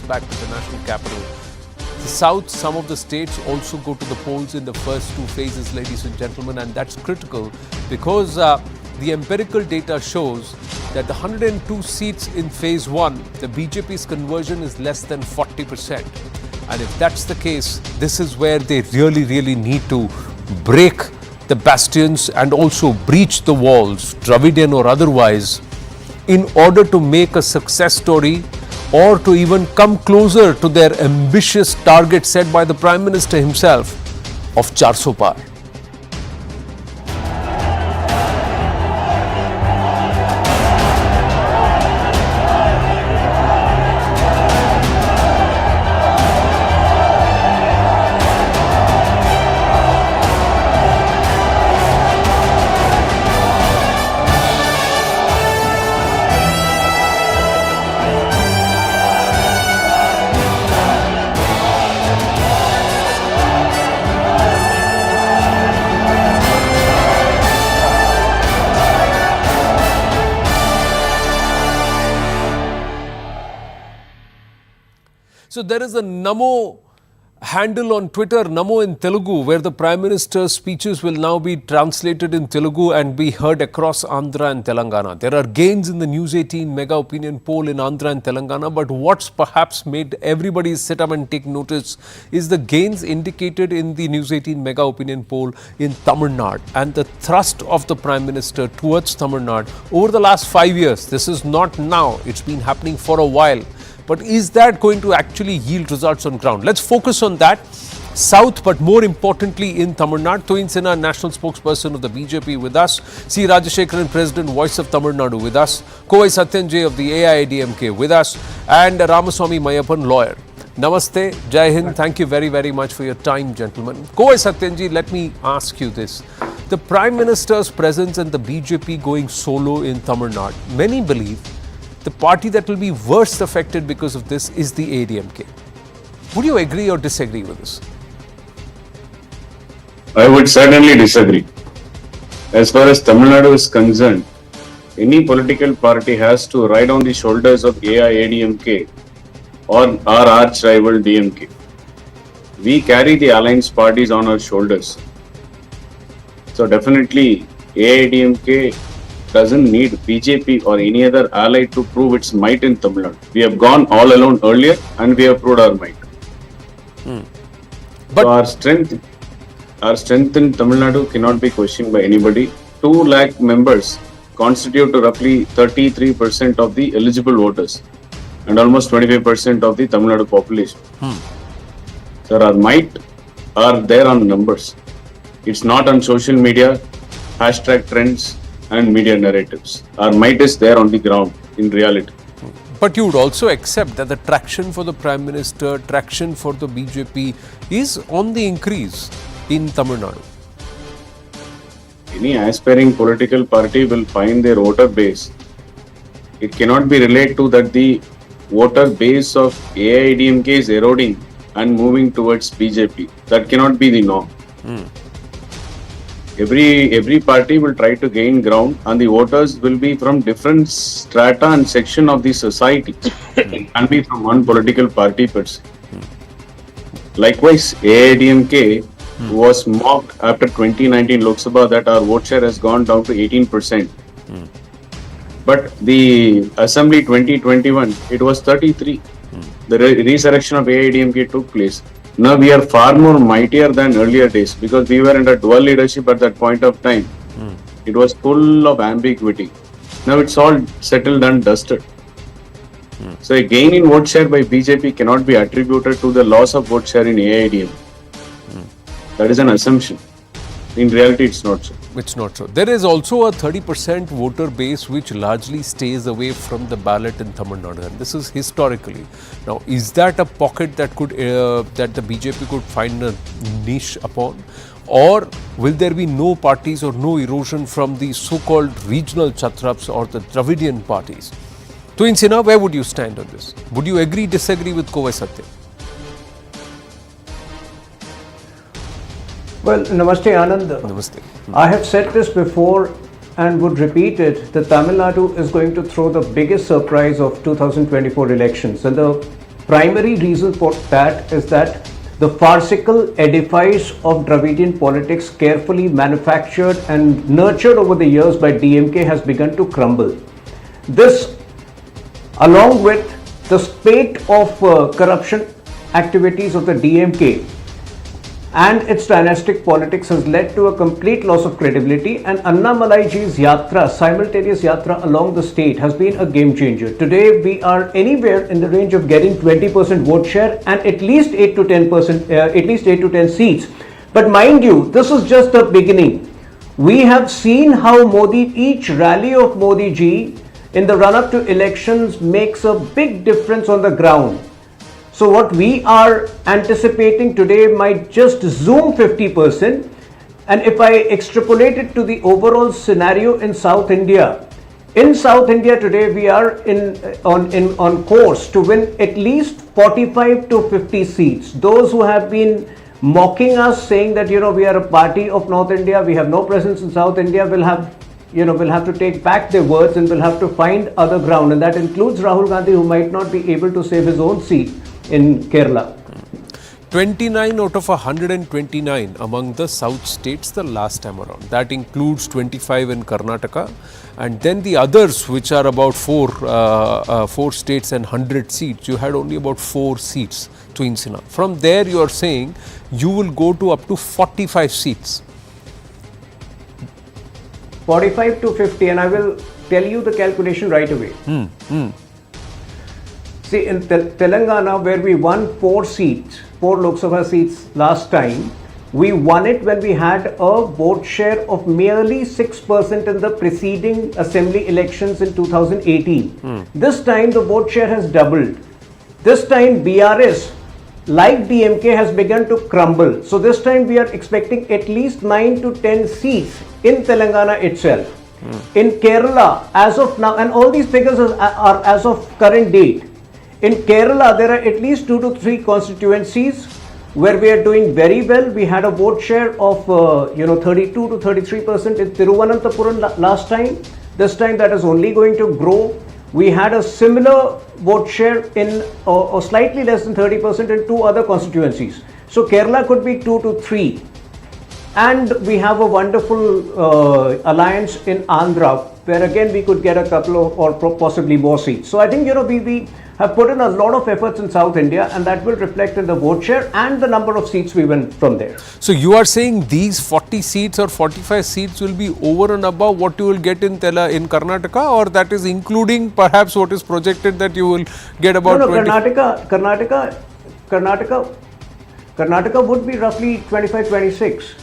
back to the national capital. The south, some of the states also go to the polls in the first two phases, ladies and gentlemen, and that's critical because the empirical data shows that the 102 seats in phase 1, the BJP's conversion is less than 40%. And if that's the case, this is where they really need to break the bastions and also breach the walls, Dravidian or otherwise, in order to make a success story or to even come closer to their ambitious target set by the Prime Minister himself of 400 par. So there is a Namo handle on Twitter, Namo in Telugu, where the Prime Minister's speeches will now be translated in Telugu and be heard across Andhra and Telangana. There are gains in the News 18 mega opinion poll in Andhra and Telangana, but what's perhaps made everybody sit up and take notice is the gains indicated in the News 18 mega opinion poll in Tamil Nadu and the thrust of the Prime Minister towards Tamil Nadu over the last 5 years. This is not now, it's been happening for a while. But is that going to actually yield results on ground? Let's focus on that. South, but more importantly in Tamil Nadu. Tuin Sinha, national spokesperson of the BJP with us. C. Rajashekaran, President, Voice of Tamil Nadu with us. Kovai Satyanjay of the AIADMK with us. And Ramaswamy Mayappan, lawyer. Namaste, Jai Hind. Thank you very much for your time, gentlemen. Kovai Satyanjay, let me ask you this. The Prime Minister's presence and the BJP going solo in Tamil Nadu. Many believe the party that will be worst affected because of this is the ADMK. Would you agree or disagree with this? I would certainly disagree. As far as Tamil Nadu is concerned, any political party has to ride on the shoulders of AIADMK or our arch rival DMK. We carry the alliance parties on our shoulders. So definitely AIADMK doesn't need BJP or any other ally to prove its might in Tamil Nadu. We have gone all alone earlier and we have proved our might. But so our strength in Tamil Nadu cannot be questioned by anybody. 2 lakh members constitute to roughly 33% of the eligible voters and almost 25% of the Tamil Nadu population. So our might are there on numbers. It's not on social media, hashtag trends and media narratives. Our might is there on the ground in reality. But you would also accept that the traction for the Prime Minister, traction for the BJP is on the increase in Tamil Nadu. Any aspiring political party will find their voter base. It cannot be related to that the voter base of AIADMK is eroding and moving towards BJP. That cannot be the norm. Every party will try to gain ground and the voters will be from different strata and section of the society and be from one political party per se. Likewise, AIADMK was mocked after 2019 Lok Sabha that our vote share has gone down to 18%. But the Assembly 2021, it was 33. The resurrection of AIADMK took place. Now we are far more mightier than earlier days because we were under dual leadership at that point of time. It was full of ambiguity. Now it's all settled and dusted. So a gain in vote share by BJP cannot be attributed to the loss of vote share in AIADM. That is an assumption. In reality, it's not so. It's not so. There is also a 30% voter base which largely stays away from the ballot in Tamil Nadu, and this is historically. Now, is that a pocket that could that the BJP could find a niche upon, or will there be no parties or no erosion from the so-called regional Chhatraps or the Dravidian parties? Tuin Sinha, where would you stand on this? Would you agree, disagree with Kovai Satya? Well, Namaste Anand. Namaste. I have said this before and would repeat it, that Tamil Nadu is going to throw the biggest surprise of 2024 elections. And the primary reason for that is that the farcical edifice of Dravidian politics, carefully manufactured and nurtured over the years by DMK, has begun to crumble. This, along with the spate of corruption activities of the DMK and its dynastic politics, has led to a complete loss of credibility, and Annamalai ji's yatra, simultaneous yatra along the state, has been a game changer. Today we are anywhere in the range of getting 20% vote share and at least 8 to 10%, at least 8 to 10 seats. But mind you, this is just the beginning. We have seen how Modi, each rally of Modi ji in the run-up to elections makes a big difference on the ground. So what we are anticipating today might just zoom 50%, and if I extrapolate it to the overall scenario in South India today we are on course to win at least 45 to 50 seats. Those who have been mocking us, saying that we are a party of North India, we have no presence in South India, will have to take back their words and will have to find other ground, and that includes Rahul Gandhi, who might not be able to save his own seat in Kerala. 29 out of 129 among the south states the last time around. That includes 25 in Karnataka, and then the others, which are about four states and 100 seats, you had only about 4 seats to Insina. From there you are saying you will go to up to 45 seats. 45 to 50, and I will tell you the calculation right away. See, in Telangana, where we won 4 Lok Sabha seats last time, we won it when we had a vote share of merely 6% in the preceding assembly elections in 2018. This time the vote share has doubled. This time BRS, like DMK, has begun to crumble. So this time we are expecting at least 9 to 10 seats in Telangana itself. In Kerala, as of now, and all these figures are as of current date, in Kerala there are at least 2 to 3 constituencies where we are doing very well. We had a vote share of 32 to 33% in Thiruvananthapuram last time. This time that is only going to grow. We had a similar vote share in or slightly less than 30% in 2 other constituencies. So Kerala could be 2 to 3. And we have a wonderful alliance in Andhra, where again we could get a couple of or possibly more seats. So I think we have put in a lot of efforts in South India, and that will reflect in the vote share and the number of seats we win from there. So you are saying these 40 seats or 45 seats will be over and above what you will get in Karnataka, or that is including perhaps what is projected that you will get about 20? Karnataka would be roughly 25, 26.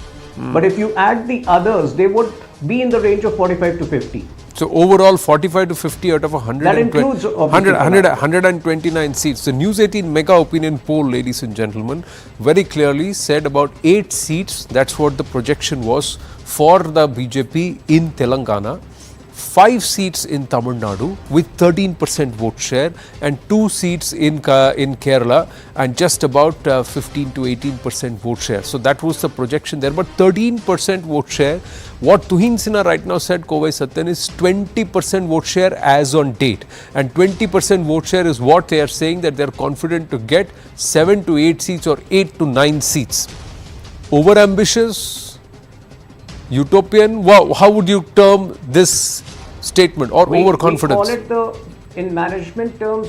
But if you add the others, they would be in the range of 45 to 50. So overall 45 to 50 out of 129 seats. The News 18 mega opinion poll, ladies and gentlemen, very clearly said about 8 seats. That's what the projection was for the BJP in Telangana. 5 seats in Tamil Nadu with 13% vote share, and 2 seats in Kerala, and just about 15 to 18% vote share. So that was the projection there. But 13% vote share, what Tuhin Sinha right now said, Kovai Satyan, is 20% vote share as on date. And 20% vote share is what they are saying that they are confident to get 7 to 8 seats or 8 to 9 seats. Over ambitious? Utopian? Wow, how would you term this statement, or overconfidence? We call it in management terms.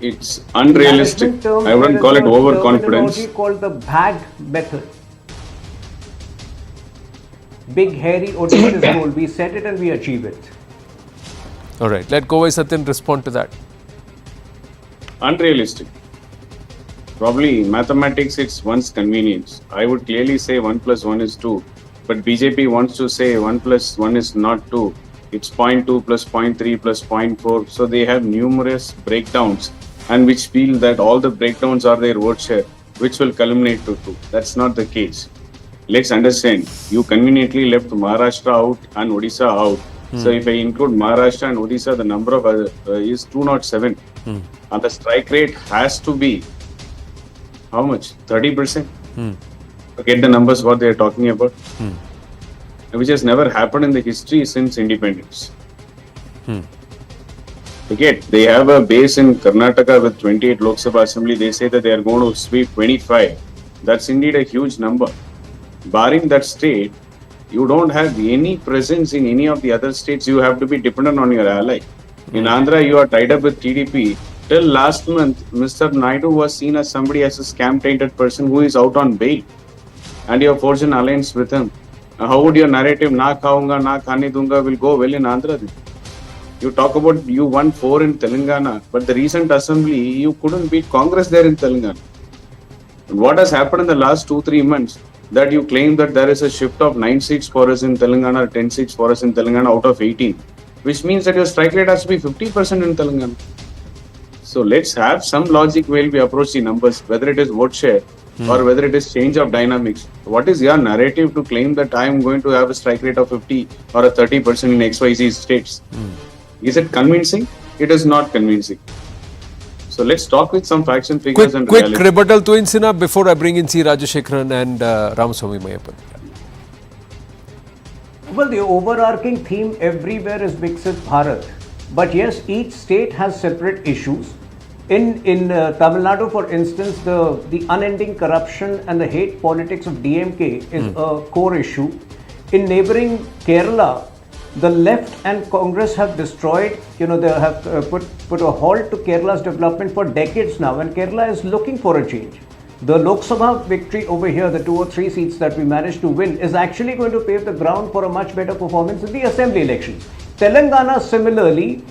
It's unrealistic. I wouldn't call it overconfidence. Terminology called the bag method. Big, hairy, audacious goal. We set it and we achieve it. All right, let Kovai Satyan respond to that. Unrealistic. Probably mathematics, it's one's convenience. I would clearly say 1 plus 1 is 2. But BJP wants to say 1 plus 1 is not 2. It's 0.2 plus 0.3 plus 0.4. So they have numerous breakdowns, and which feel that all the breakdowns are their vote share, which will culminate to 2. That's not the case. Let's understand, you conveniently left Maharashtra out and Odisha out. So if I include Maharashtra and Odisha, the number of is 207. And the strike rate has to be how much? 30%? To get the numbers what they are talking about, which has never happened in the history since independence. Okay, they have a base in Karnataka with 28 Lok Sabha Assembly. They say that they are going to sweep 25. That's indeed a huge number. Barring that state, you don't have any presence in any of the other states. You have to be dependent on your ally. In Andhra, you are tied up with TDP. Till last month, Mr. Naidu was seen as somebody as a scam-tainted person who is out on bail, and you have forged an alliance with him. How would your narrative "na khaunga, na khane dunga" will go well in Andhra then? You talk about you won 4 in Telangana, but the recent assembly, you couldn't beat Congress there in Telangana. And what has happened in the last 2-3 months that you claim that there is a shift of 9 seats for us in Telangana, 10 seats for us in Telangana out of 18, which means that your strike rate has to be 50% in Telangana. So let's have some logic while we approach the numbers, whether it is vote share or whether it is change of dynamics. What is your narrative to claim that I am going to have a strike rate of 50 or a 30% in XYZ states? Is it convincing? It is not convincing. So let's talk with some facts and figures and Quick reality. rebuttal to Insina before I bring in C. Rajashekharan and Ramaswamy Mayappan. Well, the overarching theme everywhere is Viksit Bharat. But yes, each state has separate issues. In Tamil Nadu, for instance, the unending corruption and the hate politics of DMK is a core issue. In neighboring Kerala, the left and Congress have destroyed, they have put a halt to Kerala's development for decades now, and Kerala is looking for a change. The Lok Sabha victory over here, the 2 or 3 seats that we managed to win, is actually going to pave the ground for a much better performance in the assembly elections. Telangana similarly,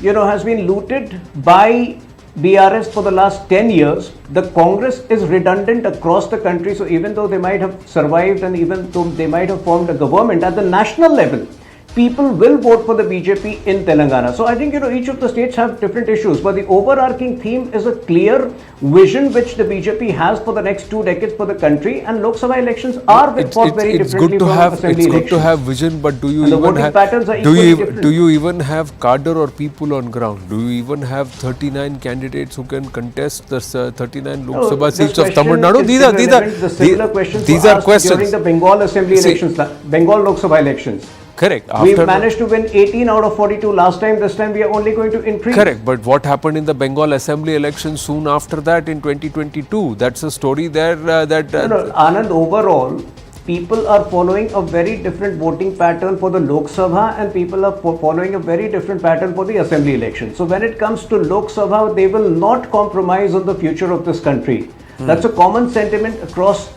has been looted by BRS for the last 10 years. The Congress is redundant across the country, so even though they might have survived and even though they might have formed a government at the national level, people will vote for the BJP in Telangana. So I think, each of the states have different issues, but the overarching theme is a clear vision which the BJP has for the next 2 decades for the country, and Lok Sabha elections are fought very differently from assembly elections. It's good to have vision, but do you And the even voting have patterns are equally different. do you even have cadre or people on ground? Do you even have 39 candidates who can contest the 39 Lok Sabha seats of Tamil Nadu? Similar questions these were are asked questions. during the Bengal assembly elections, Bengal Lok Sabha elections. Correct. We managed to win 18 out of 42 last time. This time we are only going to increase. Correct. But what happened in the Bengal assembly election soon after that in 2022? That's a story there Anand, overall, people are following a very different voting pattern for the Lok Sabha, and people are following a very different pattern for the assembly election. So when it comes to Lok Sabha, they will not compromise on the future of this country. That's a common sentiment across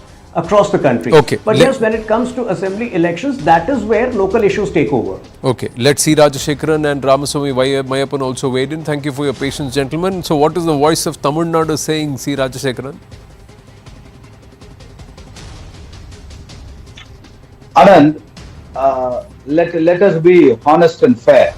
the country. Okay. But yes, when it comes to assembly elections, that is where local issues take over. Okay. Let's see Rajashekharan and Ramaswamy Mayappan also weighed in. Thank you for your patience, gentlemen. So what is the voice of Tamil Nadu saying, C. Rajashekharan? Anand, let us be honest and fair.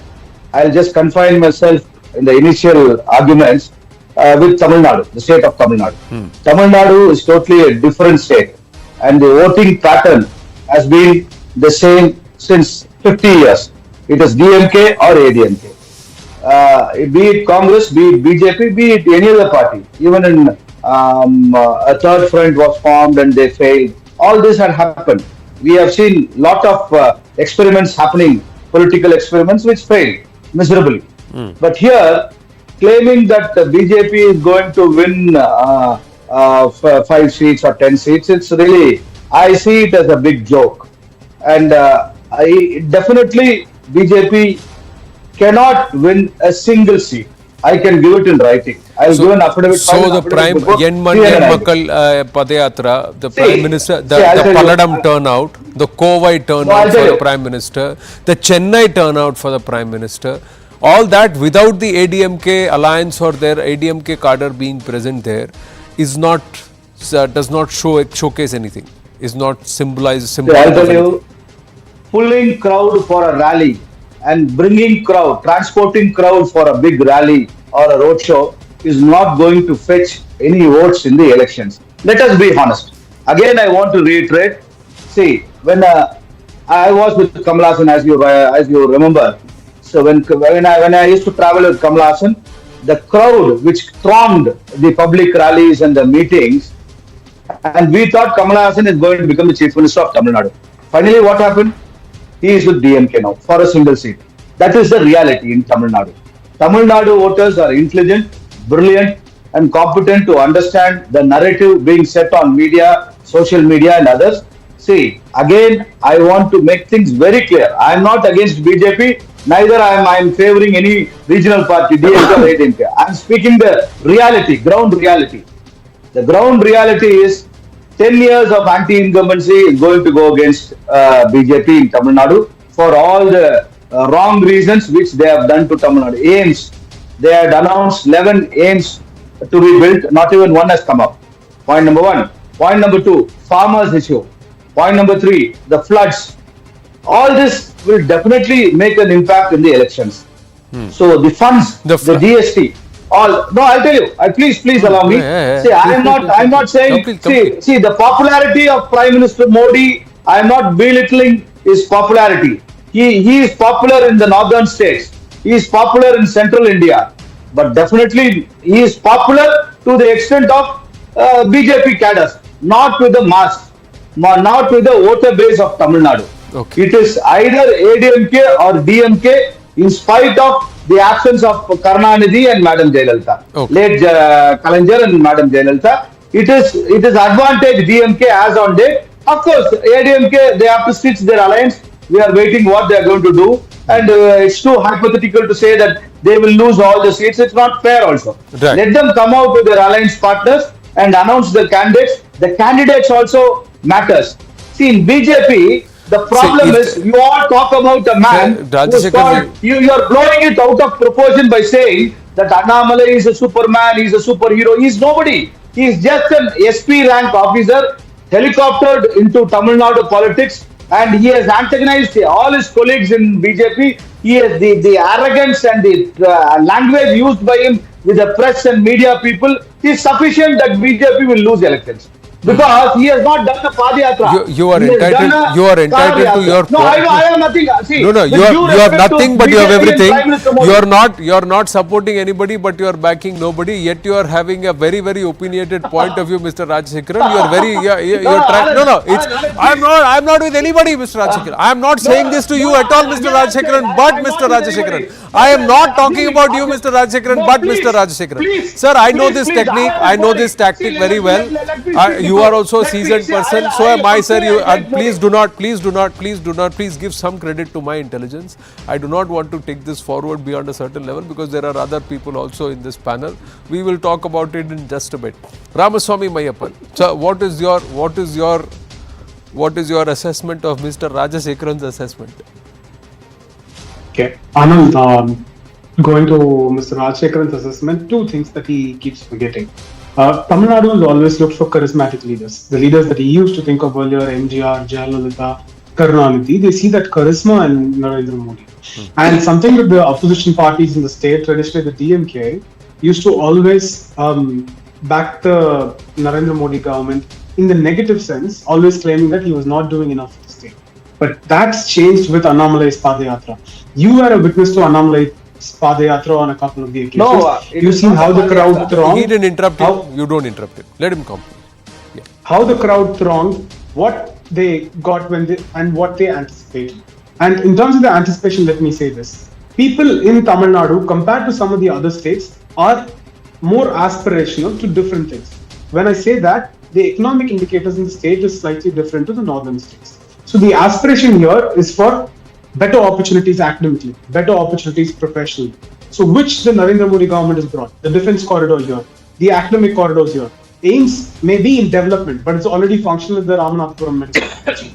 I'll just confine myself in the initial arguments with Tamil Nadu, the state of Tamil Nadu. Tamil Nadu is totally a different state, and the voting pattern has been the same since 50 years. It is DMK or ADMK. Be it Congress, be it BJP, be it any other party. Even in a third front was formed and they failed. All this had happened. We have seen lot of experiments happening, political experiments which failed miserably. But here, claiming that the BJP is going to win 5 seats or 10 seats, it's really, I see it as a big joke. And definitely BJP cannot win a single seat. I can give it in writing. I will give an affidavit. So the prime Yenmakkal Padayatra, the prime minister, the Paladam turnout, the Kovai turnout for the prime minister, the Chennai turnout for the prime minister, all that without the ADMK alliance or their ADMK cadre being present there is not, does not showcase anything, is not symbolize. I'll tell you, pulling crowd for a rally and bringing crowd, transporting crowd for a big rally or a roadshow is not going to fetch any votes in the elections. Let us be honest. Again, I want to reiterate. See, when I was with Kamal Haasan, as you remember, so when I used to travel with Kamal Haasan, the crowd which thronged the public rallies and the meetings, and we thought Kamal Haasan is going to become the Chief Minister of Tamil Nadu. Finally, what happened? He is with DMK now for a single seat. That is the reality in Tamil Nadu. Tamil Nadu voters are intelligent, brilliant, and competent to understand the narrative being set on media, social media, and others. See, again, I want to make things very clear. I am not against BJP, neither I am favoring any regional party, DMK or ADMK. I am speaking the reality, ground reality. The ground reality is 10 years of anti-incumbency is going to go against BJP in Tamil Nadu for all the wrong reasons which they have done to Tamil Nadu. Aims, they had announced 11 aims to be built, not even one has come up. Point number one. Point number two, farmers issue. Point number three, the floods. All this will definitely make an impact in the elections. So the funds, the GST, all. No, I'll tell you. Please allow me. See, I'm not saying. See, the popularity of Prime Minister Modi. I'm not belittling his popularity. He is popular in the northern states. He is popular in central India, but definitely he is popular to the extent of BJP cadres, not with the mass, not with the voter base of Tamil Nadu. Okay. It is either ADMK or DMK in spite of the absence of Karnataka and Madam Jayalalitha. Okay. Late Kalanger and Madam Jayalalitha. It is advantage DMK as on date. Of course, ADMK, they have to stitch their alliance. We are waiting what they are going to do. And it's too hypothetical to say that they will lose all the seats. It's not fair also. Right. Let them come out with their alliance partners and announce the candidates. The candidates also matters. See, in BJP, the problem is you all talk about a man who is called, you are blowing it out of proportion by saying that Annamalai is a superman, he's a superhero. He's nobody. He is just an SP rank officer helicoptered into Tamil Nadu politics, and he has antagonized all his colleagues in BJP. He has the arrogance and the language used by him with the press and media people is sufficient that BJP will lose elections. Because he has not done the Padayatra. You are entitled to your. No, I have nothing. See, no, you have nothing, but you have everything. You are not supporting anybody, but you are backing nobody. Yet you are having a very, very opinionated point of view, Mr. Rajashekaran. You are very. You're trying. No. I'm not with anybody, Mr. Rajashekaran. I am not saying this to you at all, Mr. Rajashekaran. But Mr. Rajashekaran, I am not talking about you, Mr. Rajashekaran. But Mr. Rajashekaran, sir, I know this technique. I know this tactic very well. You are also a seasoned person, so am I, sir. Please give some credit to my intelligence. I do not want to take this forward beyond a certain level because there are other people also in this panel. We will talk about it in just a bit. Ramaswamy Mayappan, sir, what is your assessment of Mr. Rajashekaran's assessment? Okay, Anand, going to Mr. Rajashekaran's assessment, two things that he keeps forgetting. Tamil Nadu has always looked for charismatic leaders. The leaders that he used to think of earlier, MGR, Jayalalitha, Karnataka, they see that charisma in Narendra Modi. And something that the opposition parties in the state, traditionally the DMK, used to always back the Narendra Modi government in the negative sense, always claiming that he was not doing enough for the state. But that's changed with Annamalai's Padayatra. You were a witness to Annamalai's Padayatra on a couple of the occasions. No, you've seen how the crowd thronged. He didn't interrupt you. You don't interrupt him. Let him come. Yeah. How the crowd thronged, what they got and what they anticipated. And in terms of the anticipation, let me say this. People in Tamil Nadu, compared to some of the other states, are more aspirational to different things. When I say that, the economic indicators in the state is slightly different to the northern states. So the aspiration here is for better opportunities academically, better opportunities professionally. So which the Narendra Modi government has brought? The defense corridor here, the academic corridors here. Aims may be in development, but it's already functional at the Ramanathapuram Medical College.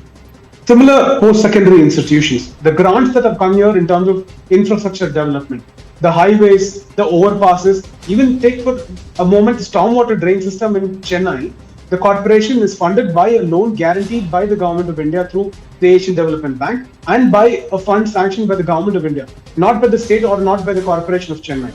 Similar post-secondary institutions, the grants that have come here in terms of infrastructure development, the highways, the overpasses, even take for a moment the stormwater drain system in Chennai. The corporation is funded by a loan guaranteed by the Government of India through the Asian Development Bank and by a fund sanctioned by the Government of India, not by the state or not by the Corporation of Chennai.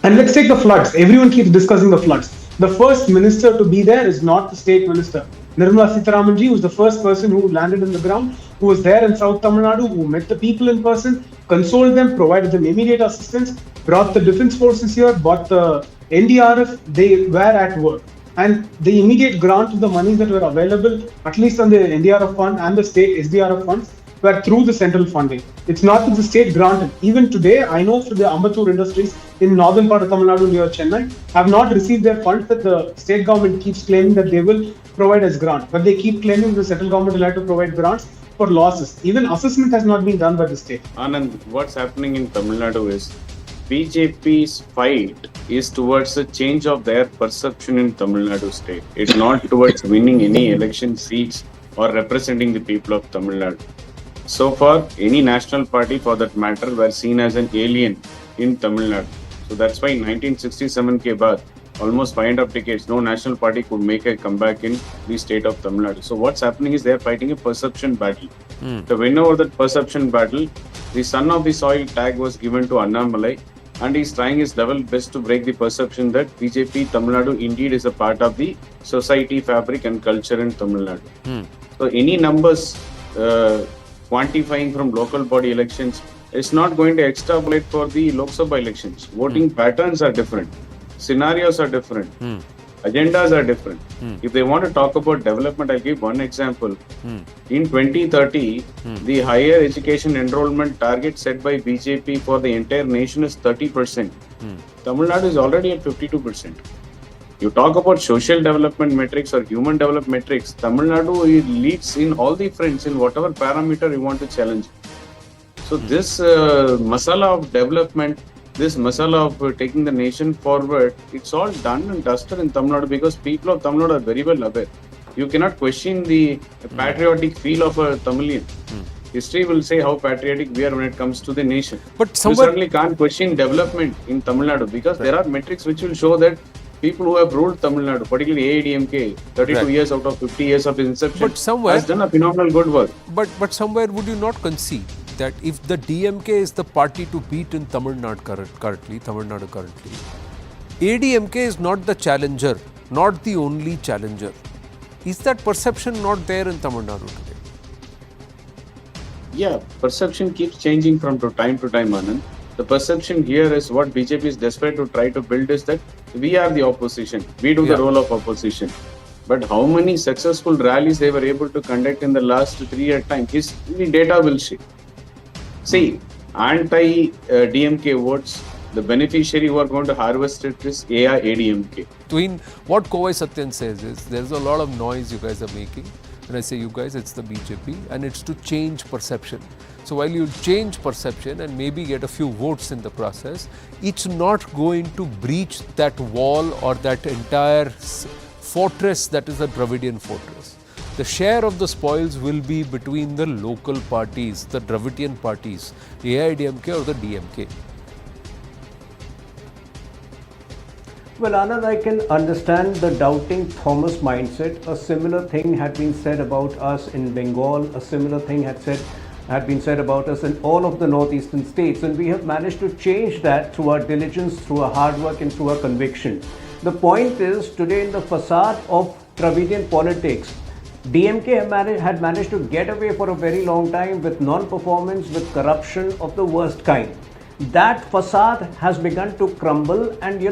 And let's take the floods. Everyone keeps discussing the floods. The first minister to be there is not the state minister. Nirmala Sitharamanji was the first person who landed on the ground, who was there in South Tamil Nadu, who met the people in person, consoled them, provided them immediate assistance, brought the defense forces here, brought the NDRF. They were at work. And the immediate grant of the money that were available, at least on the NDRF fund and the state SDRF funds, were through the central funding. It's not that the state granted. Even today, I know for the Ambattur industries in northern part of Tamil Nadu near Chennai have not received their funds that the state government keeps claiming that they will provide as grant. But they keep claiming the central government will have to provide grants for losses. Even assessment has not been done by the state. Anand, what's happening in Tamil Nadu is BJP's fight is towards the change of their perception in Tamil Nadu state. It's not towards winning any election seats or representing the people of Tamil Nadu. So far, any national party for that matter were seen as an alien in Tamil Nadu. So that's why in 1967 ke baad, almost 500 decades, no national party could make a comeback in the state of Tamil Nadu. So what's happening is they're fighting a perception battle. The winner of that perception battle, the son of the soil tag was given to Annamalai, and he's trying his level best to break the perception that BJP Tamil Nadu indeed is a part of the society fabric and culture in Tamil Nadu. So any numbers quantifying from local body elections is not going to extrapolate for the Lok Sabha elections. Voting patterns are different, scenarios are different, agendas are different. If they want to talk about development, I'll give one example. In 2030, the higher education enrollment target set by BJP for the entire nation is 30%. Tamil Nadu is already at 52%. You talk about social development metrics or human development metrics, Tamil Nadu leads in all the fronts in whatever parameter you want to challenge. So this masala of development, this masala of taking the nation forward, it's all done and dusted in Tamil Nadu because people of Tamil Nadu are very well aware. You cannot question the patriotic feel of a Tamilian. History will say how patriotic we are when it comes to the nation. But you somewhere, certainly can't question development in Tamil Nadu because there are metrics which will show that people who have ruled Tamil Nadu, particularly AIDMK, 32 years out of 50 years of its inception, but somewhere, has done a phenomenal good work. But somewhere would you not concede that if the DMK is the party to beat in Tamil Nadu currently, ADMK is not the challenger, not the only challenger. Is that perception not there in Tamil Nadu today? Yeah, perception keeps changing from time to time, Anand. The perception here is what BJP is desperate to try to build is that we are the opposition. We do the role of opposition. But how many successful rallies they were able to conduct in the last 3 year time, the data will show. See, anti-DMK votes, the beneficiary who are going to harvest it is AIADMK. Twin, what Kovai Satyan says is there's a lot of noise you guys are making. When I say you guys, it's the BJP and it's to change perception. So while you change perception and maybe get a few votes in the process, it's not going to breach that wall or that entire fortress that is a Dravidian fortress. The share of the spoils will be between the local parties, the Dravidian parties, the AIDMK or the DMK. Well, Anand, I can understand the doubting Thomas mindset. A similar thing had been said about us in Bengal. A similar thing had been said about us in all of the northeastern states, and we have managed to change that through our diligence, through our hard work and through our conviction. The point is, today in the facade of Dravidian politics, DMK had managed to get away for a very long time with non-performance, with corruption of the worst kind. That facade has begun to crumble, and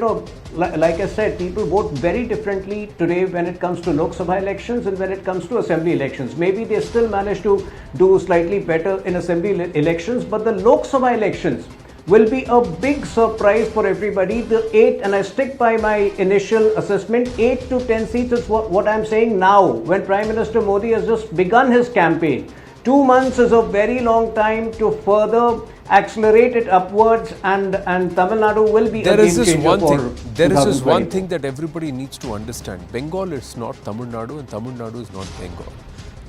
like I said, people vote very differently today when it comes to Lok Sabha elections and when it comes to assembly elections. Maybe they still manage to do slightly better in assembly elections, but the Lok Sabha elections will be a big surprise for everybody. The 8, and I stick by my initial assessment, 8 to 10 seats is what I'm saying now, when Prime Minister Modi has just begun his campaign. 2 months is a very long time to further accelerate it upwards, and Tamil Nadu will be a game changer for 2024. There is this one thing that everybody needs to understand. Bengal is not Tamil Nadu and Tamil Nadu is not Bengal.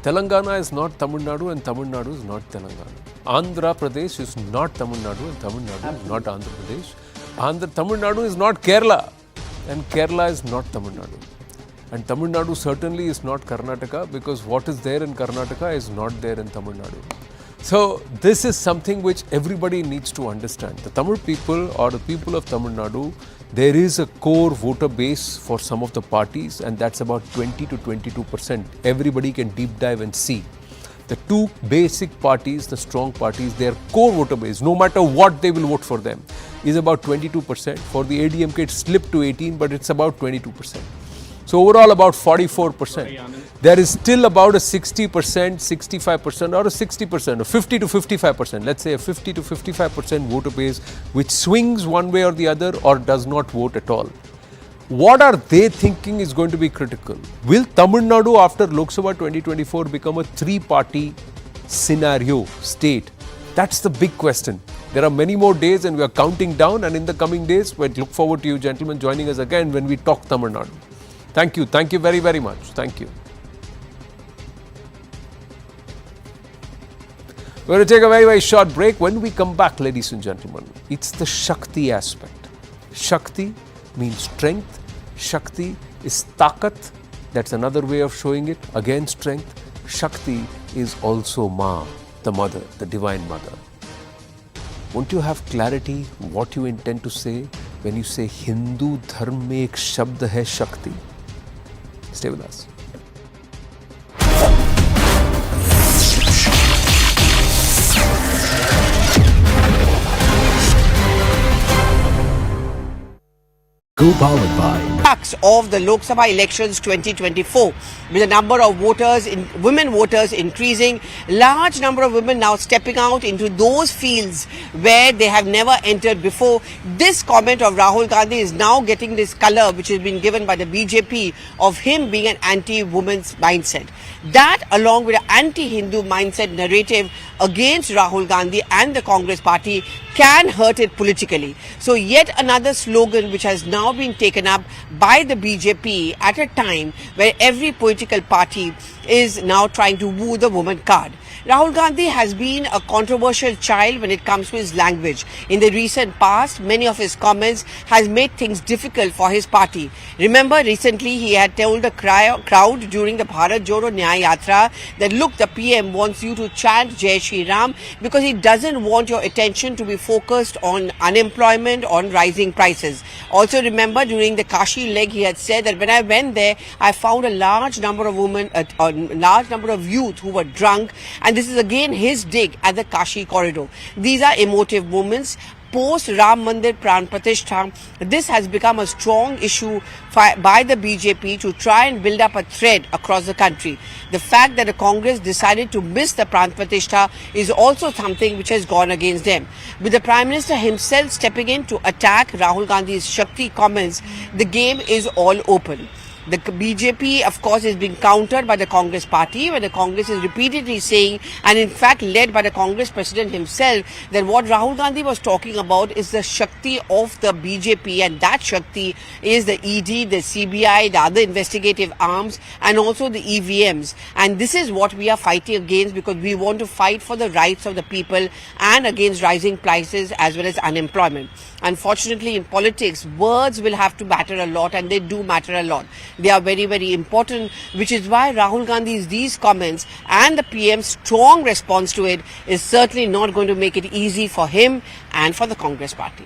Telangana is not Tamil Nadu and Tamil Nadu is not Telangana. Andhra Pradesh is not Tamil Nadu and Tamil Nadu is not Andhra Pradesh. Tamil Nadu is not Kerala and Kerala is not Tamil Nadu. And Tamil Nadu certainly is not Karnataka, because what is there in Karnataka is not there in Tamil Nadu. So this is something which everybody needs to understand. The Tamil people or the people of Tamil Nadu, there is a core voter base for some of the parties, and that's about 20 to 22%. Everybody can deep dive and see. The two basic parties, the strong parties, their core voter base, no matter what they will vote for them, is about 22%. For the ADMK, it slipped to 18, but it's about 22%. So overall about 44%. There is still about a 60%, 65% or a 60%, or 50 to 55%, let's say a 50 to 55% voter base which swings one way or the other or does not vote at all. What are they thinking is going to be critical? Will Tamil Nadu after Lok Sabha 2024 become a three-party scenario state? That's the big question. There are many more days and we are counting down, and in the coming days we look forward to you gentlemen joining us again when we talk Tamil Nadu. Thank you very, very much. Thank you. We're going to take a very, very short break. When we come back, ladies and gentlemen, it's the Shakti aspect. Shakti means strength. Shakti is takat. That's another way of showing it. Again, strength. Shakti is also Ma, the mother, the divine mother. Won't you have clarity what you intend to say when you say Hindu dharm mein ek shabd hai Shakti? Stay with us. Co-powered by of the Lok Sabha elections 2024, with the number of voters, women voters increasing, large number of women now stepping out into those fields where they have never entered before. This comment of Rahul Gandhi is now getting this color which has been given by the BJP of him being an anti-women's mindset. That, along with an anti-Hindu mindset narrative against Rahul Gandhi and the Congress party, can hurt it politically. So yet another slogan which has now been taken up by the BJP at a time where every political party is now trying to woo the woman card. Rahul Gandhi has been a controversial child when it comes to his language. In the recent past, many of his comments has made things difficult for his party. Remember, recently he had told the crowd during the Bharat Jodo Nyaya Yatra that look, the PM wants you to chant Jai Shri Ram because he doesn't want your attention to be focused on unemployment, on rising prices. Also remember, during the Kashi leg, he had said that when I went there, I found a large number of women, a large number of youth who were drunk, and this is again his dig at the Kashi corridor. These are emotive moments. Post Ram Mandir Pran Pratishtha, this has become a strong issue by the BJP to try and build up a thread across the country. The fact that the Congress decided to miss the Pran Pratishtha is also something which has gone against them. With the Prime Minister himself stepping in to attack Rahul Gandhi's Shakti comments, the game is all open. The BJP, of course, is being countered by the Congress party, where the Congress is repeatedly saying, and in fact led by the Congress president himself, that what Rahul Gandhi was talking about is the Shakti of the BJP, and that Shakti is the ED, the CBI, the other investigative arms, and also the EVMs. And this is what we are fighting against, because we want to fight for the rights of the people and against rising prices as well as unemployment. Unfortunately, in politics, words will have to matter a lot, and they do matter a lot. They are very, very important, which is why Rahul Gandhi's these comments and the PM's strong response to it is certainly not going to make it easy for him and for the Congress party.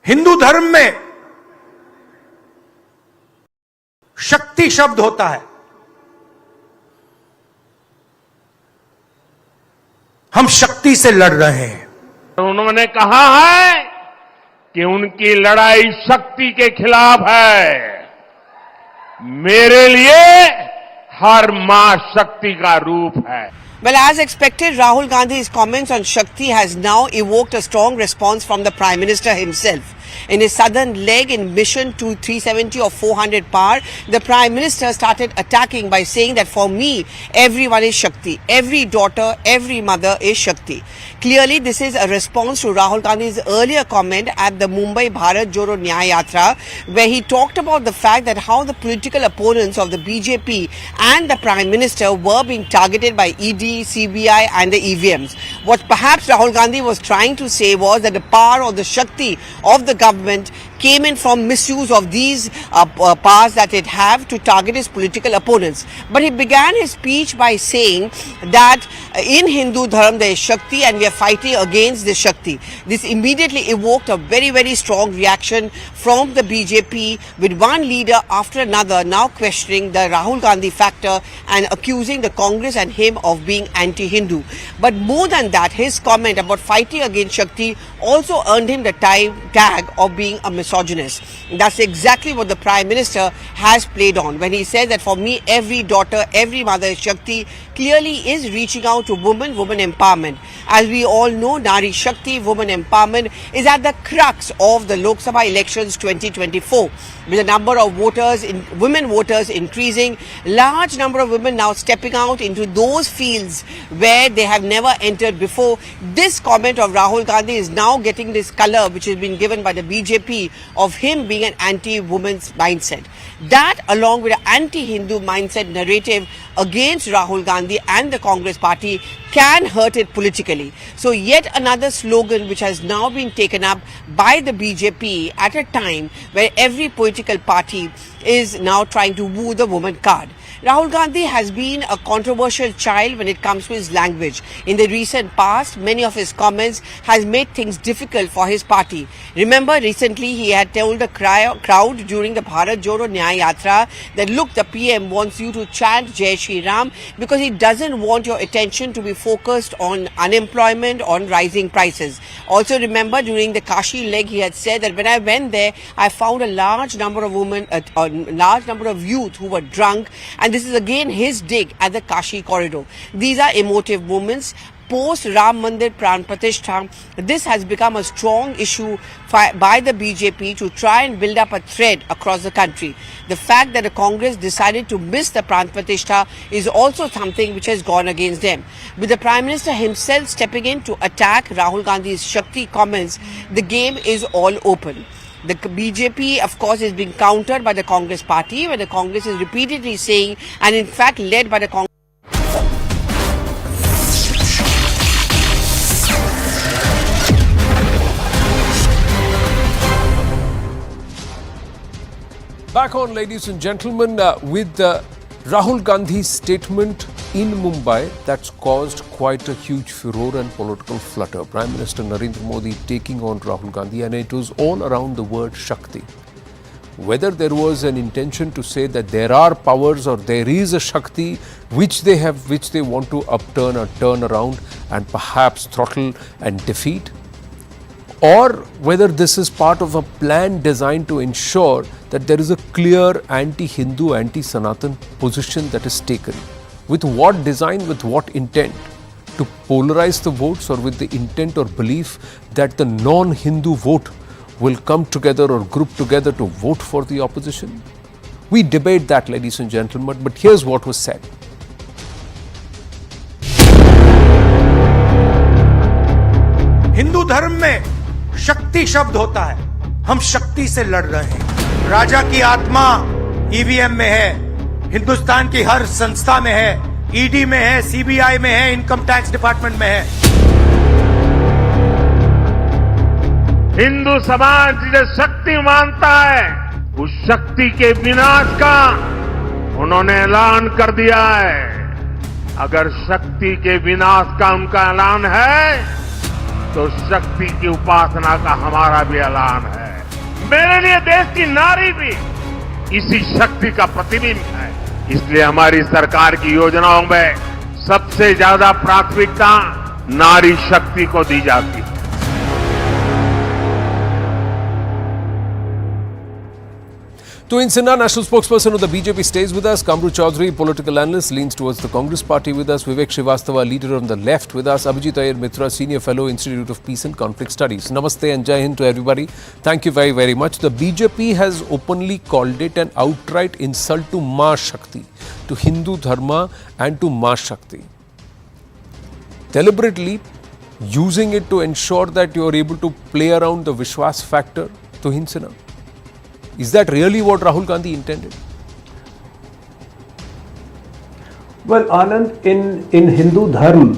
Hindu धर्म में शक्ति शब्द होता है। हम शक्ति से लड़ रहे हैं। उन्होंने कहा है कि उनकी लड़ाई शक्ति के खिलाफ है। मेरे लिए हर मां शक्ति का रूप है। Well, as expected, Rahul Gandhi's comments on Shakti has now evoked a strong response from the Prime Minister himself. In his southern leg in mission to 370 or 400 par, the Prime Minister started attacking by saying that for me, everyone is Shakti. Every daughter, every mother is Shakti. Clearly, this is a response to Rahul Gandhi's earlier comment at the Mumbai Bharat Jodo Nyaya Yatra, where he talked about the fact that how the political opponents of the BJP and the Prime Minister were being targeted by ED, CBI and the EVMs. What perhaps Rahul Gandhi was trying to say was that the power or the Shakti of the government came in from misuse of these powers that it have to target his political opponents. But he began his speech by saying that in Hindu Dharma there is Shakti and we are fighting against this Shakti. This immediately evoked a very, very strong reaction from the BJP, with one leader after another now questioning the Rahul Gandhi factor and accusing the Congress and him of being anti-Hindu. But more than that, his comment about fighting against Shakti also earned him the tag of being a misogynist. That's exactly what the Prime Minister has played on when he said that for me, every daughter, every mother is Shakti, clearly is reaching out to women empowerment. As we all know, Nari Shakti, women empowerment, is at the crux of the Lok Sabha elections 2024. With the number of women voters increasing, large number of women now stepping out into those fields where they have never entered before. This comment of Rahul Gandhi is now getting this color which has been given by the BJP of him being an anti-women's mindset. That, along with an anti-Hindu mindset narrative against Rahul Gandhi and the Congress party, can hurt it politically. So yet another slogan which has now been taken up by the BJP at a time where every political party is now trying to woo the woman card. Rahul Gandhi has been a controversial child when it comes to his language. In the recent past, many of his comments has made things difficult for his party. Remember, recently he had told the crowd during the Bharat Jodo Nyaya Yatra that look, the PM wants you to chant Jai Shri Ram because he doesn't want your attention to be focused on unemployment, on rising prices. Also remember, during the Kashi leg, he had said that when I went there, I found a large number of women, a large number of youth who were drunk, and this is again his dig at the Kashi corridor. These are emotive moments. Post Ram Mandir Pran Pratishtha, this has become a strong issue by the BJP to try and build up a thread across the country. The fact that the Congress decided to miss the Pran Pratishtha is also something which has gone against them. With the Prime Minister himself stepping in to attack Rahul Gandhi's Shakti comments, the game is all open. The BJP, of course, is being countered by the Congress party, where the Congress is repeatedly saying, and in fact led by the Congress. Back on, ladies and gentlemen, with Rahul Gandhi's statement in Mumbai that's caused quite a huge furore and political flutter. Prime Minister Narendra Modi taking on Rahul Gandhi, and it was all around the word Shakti. Whether there was an intention to say that there are powers or there is a Shakti which they want to upturn or turn around and perhaps throttle and defeat, or whether this is part of a plan designed to ensure that there is a clear anti-Hindu, anti-Sanatan position that is taken. With what design, with what intent? To polarize the votes, or with the intent or belief that the non-Hindu vote will come together or group together to vote for the opposition? We debate that, ladies and gentlemen, but here's what was said. Hindu धर्म में शक्ति शब्द होता है। हम शक्ति से लड़ रहे हैं। राजा की आत्मा ईवीएम में है, हिंदुस्तान की हर संस्था में है, ईडी में है, सीबीआई में है, इनकम टैक्स डिपार्टमेंट में है। हिंदू समाज जिसे शक्ति मानता है, उस शक्ति के विनाश का उन्होंने ऐलान कर दिया है। अगर शक्ति के विनाश का उनका ऐलान है, तो शक्ति की उपासना का हमारा भी ऐलान है। मेरे लिए देश की नारी भी इसी शक्ति का प्रतिबिंब है। इसलिए हमारी सरकार की योजनाओं में सबसे ज्यादा प्राथमिकता नारी शक्ति को दी जाती है। To Insinna, national spokesperson of the BJP stays with us. Kamru Chaudhary, political analyst, leans towards the Congress party with us. Vivek Srivastava, leader on the left with us. Abhijit Iyer Mitra, senior fellow, Institute of Peace and Conflict Studies. Namaste and Jai Hind to everybody. Thank you very, very much. The BJP has openly called it an outright insult to Ma Shakti, to Hindu Dharma and to Ma Shakti. Deliberately using it to ensure that you are able to play around the Vishwas factor to Insinna. Is that really what Rahul Gandhi intended? Well, Anand, in Hindu Dharma,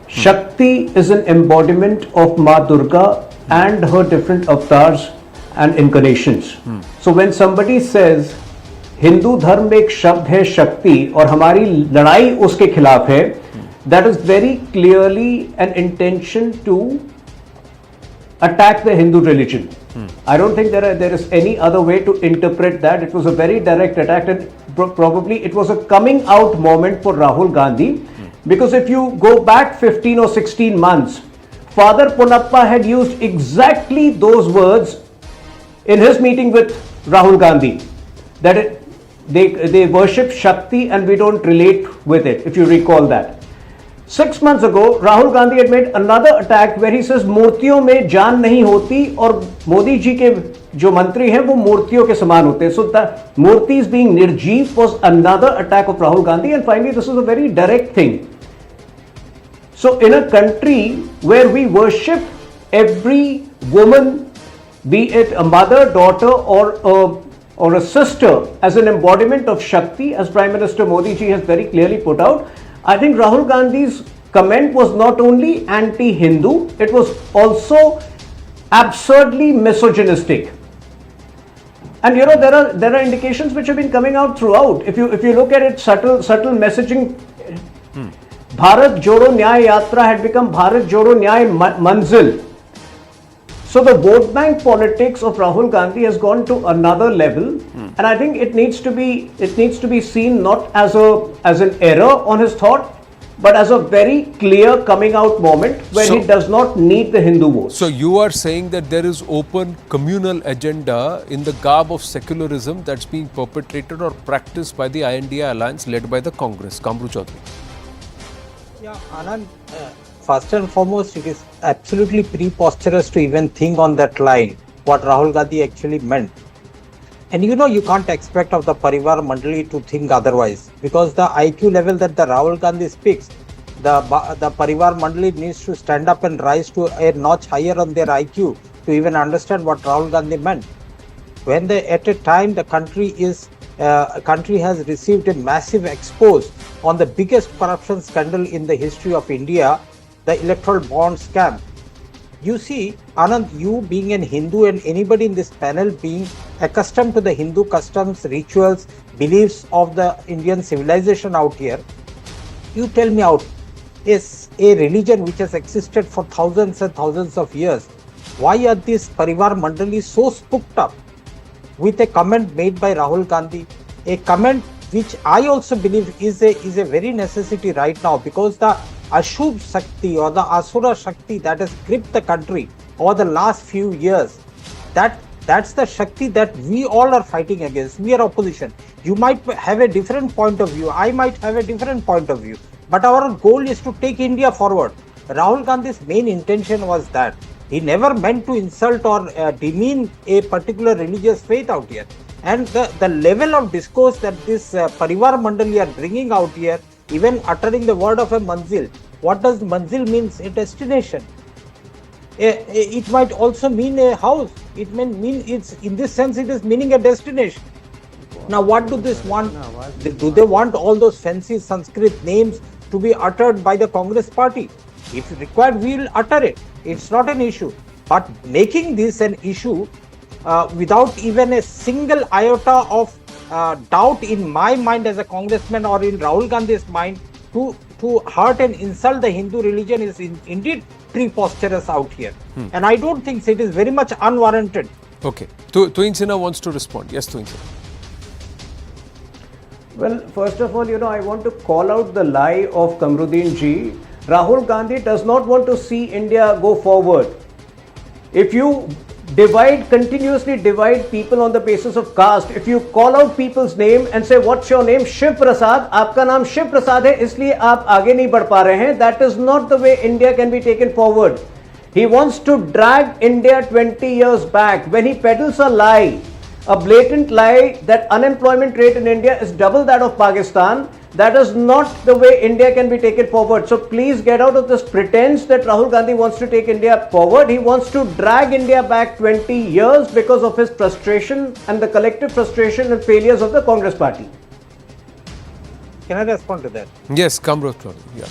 Shakti is an embodiment of Ma Durga and her different avatars and incarnations. So when somebody says Hindu धर्म एक शब्द है शक्ति और हमारी लड़ाई उसके खिलाफ है, that is very clearly an intention to attack the Hindu religion. I don't think there is any other way to interpret that. It was a very direct attack, and probably it was a coming out moment for Rahul Gandhi, because if you go back 15 or 16 months, Father Ponappa had used exactly those words in his meeting with Rahul Gandhi, that they worship Shakti and we don't relate with it, if you recall that. 6 months ago, Rahul Gandhi had made another attack where he says मूर्तियों में जान नहीं होती और मोदी जी के जो मंत्री हैं वो मूर्तियों के समान होते हैं. So the मूर्तिs being निर्जीव was another attack of Rahul Gandhi, and finally this is a very direct thing. So in a country where we worship every woman, be it a mother, daughter or a sister, as an embodiment of Shakti, as Prime Minister Modi ji has very clearly put out, I think Rahul Gandhi's comment was not only anti-Hindu, it was also absurdly misogynistic. And you know, there are indications which have been coming out throughout. If you look at it, subtle messaging. Bharat Jodo Nyay Yatra had become Bharat Jodo Nyay Manzil. So the vote bank politics of Rahul Gandhi has gone to another level, and I think it needs to be seen not as an error on his thought, but as a very clear coming out moment where he does not need the Hindu vote. So you are saying that there is open communal agenda in the garb of secularism that's being perpetrated or practiced by the INDA alliance led by the Congress. Kamru Chaudhary. Yeah, Anand, first and foremost, it is absolutely preposterous to even think on that line what Rahul Gandhi actually meant. And you know, you can't expect of the Parivar Mandali to think otherwise, because the IQ level that the Rahul Gandhi speaks, the Parivar Mandali needs to stand up and rise to a notch higher on their IQ to even understand what Rahul Gandhi meant. When at a time the country has received a massive expose on the biggest corruption scandal in the history of India, the electoral bond scam. You see, Anand, you being an Hindu and anybody in this panel being accustomed to the Hindu customs, rituals, beliefs of the Indian civilization out here, you tell me out, is a religion which has existed for thousands and thousands of years, why are these Parivar Mandali so spooked up with a comment made by Rahul Gandhi, a comment which I also believe is a very necessity right now, because the Ashubh Shakti or the Asura Shakti that has gripped the country over the last few years, that's the Shakti that we all are fighting against. We are opposition. You might have a different point of view, I might have a different point of view, but our goal is to take India forward. Rahul Gandhi's main intention was that. He never meant to insult or demean a particular religious faith out here. And the level of discourse that this Parivar Mandali are bringing out here, even uttering the word of a manzil. What does manzil means? A destination. It might also mean a house. It may mean it's in this sense it is meaning a destination. Now what do this want? Do they want all those fancy Sanskrit names to be uttered by the Congress party? If required, we will utter it. It's not an issue. But making this an issue without even a single iota of doubt in my mind as a congressman or in Rahul Gandhi's mind to hurt and insult the Hindu religion is indeed preposterous out here. And I don't think it is very much unwarranted. Okay. Tuin Sinha wants to respond. Yes, Tuin Sinha. Well, first of all, I want to call out the lie of Kamruddin ji. Rahul Gandhi does not want to see India go forward. If you continuously divide people on the basis of caste, if you call out people's name and say, what's your name? Shiv Prasad. Aapka naam Shiv Prasad hai, isliye aap aage nahi badh pa rahe hain. That is not the way India can be taken forward. He wants to drag India 20 years back when he peddles a lie, a blatant lie that unemployment rate in India is double that of Pakistan. That is not the way India can be taken forward. So please get out of this pretense that Rahul Gandhi wants to take India forward. He wants to drag India back 20 years because of his frustration and the collective frustration and failures of the Congress party. Can I respond to that? Yes, Kamru Chaudhary. Yeah.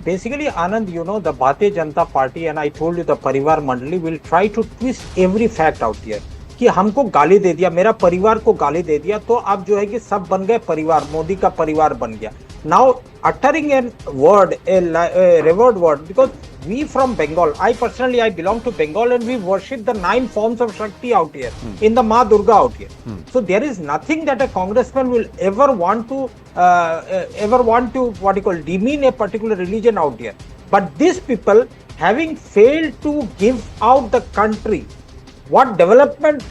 basically, Anand, you know, the Bharatiya Janata Party, and I told you the Parivar Mandali will try to twist every fact out here. कि हमको गाली दे दिया, मेरा परिवार को गाली दे दिया, तो अब जो है कि सब बन गए परिवार, मोदी का परिवार बन गया. Now uttering a word, a revered word, because we from Bengal, I personally belong to Bengal, and we worship the 9 forms of Shakti out here, in the Ma Durga out here. So there is nothing that a congressman will ever want to demean a particular religion out here. But these people, having failed to give out the country what development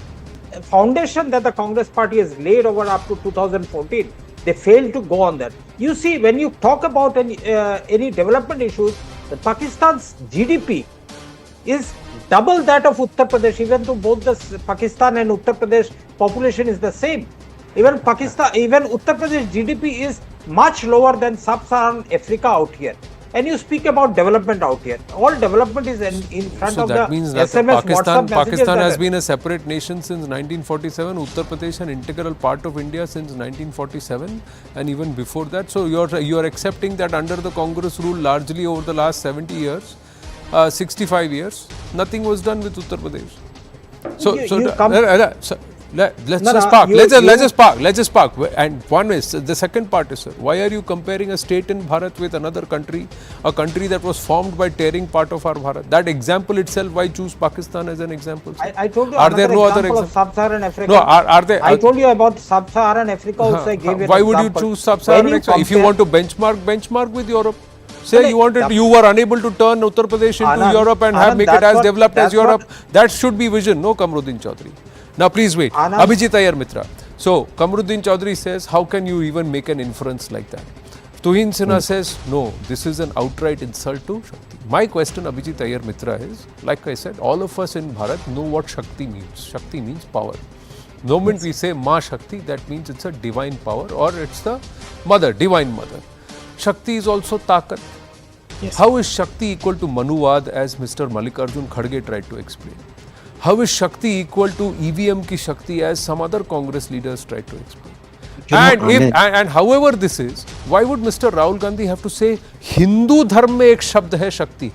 foundation that the Congress party has laid over up to 2014, they failed to go on that. You see, when you talk about any development issues, Pakistan's GDP is double that of Uttar Pradesh, even though both the Pakistan and Uttar Pradesh population is the same. Even Uttar Pradesh GDP is much lower than sub-Saharan Africa out here. And you speak about development out here. All development is in front of the SMS, means that WhatsApp Pakistan has that been a separate nation since 1947. Uttar Pradesh an integral part of India since 1947, and even before that. So you are accepting that under the Congress rule, largely over the last 70 years, 65 years, nothing was done with Uttar Pradesh. Let's just park. And one is, the second part is, sir, why are you comparing a state in Bharat with another country, a country that was formed by tearing part of our Bharat? That example itself, why choose Pakistan as an example, sir? I told you, are there no other examples? Sub-Saharan Africa. No, are there? I told you about Sub-Saharan Africa also. I gave you why would you choose Sub-Saharan Africa? If you want to benchmark with Europe. Say you were unable to turn Uttar Pradesh into Europe and make it as developed as Europe. That should be vision, no, Kamruddin Chaudhary. Now please wait. Abhijit Iyer Mitra. So Kamruddin Chaudhary says, how can you even make an inference like that? Tuhin Sinha says, no, this is an outright insult to Shakti. My question, Abhijit Iyer Mitra, is, like I said, all of us in Bharat know what Shakti means. Shakti means power. The moment we say Ma Shakti, that means it's a divine power, or it's the mother, divine mother. Shakti is also Takat. Yes. How is Shakti equal to Manuvad, as Mr. Mallikarjun Kharge tried to explain? How is Shakti equal to EVM ki Shakti, as some other Congress leaders tried to explain? And however this is, why would Mr. Rahul Gandhi have to say Hindu dharma mein ek shabd hai Shakti?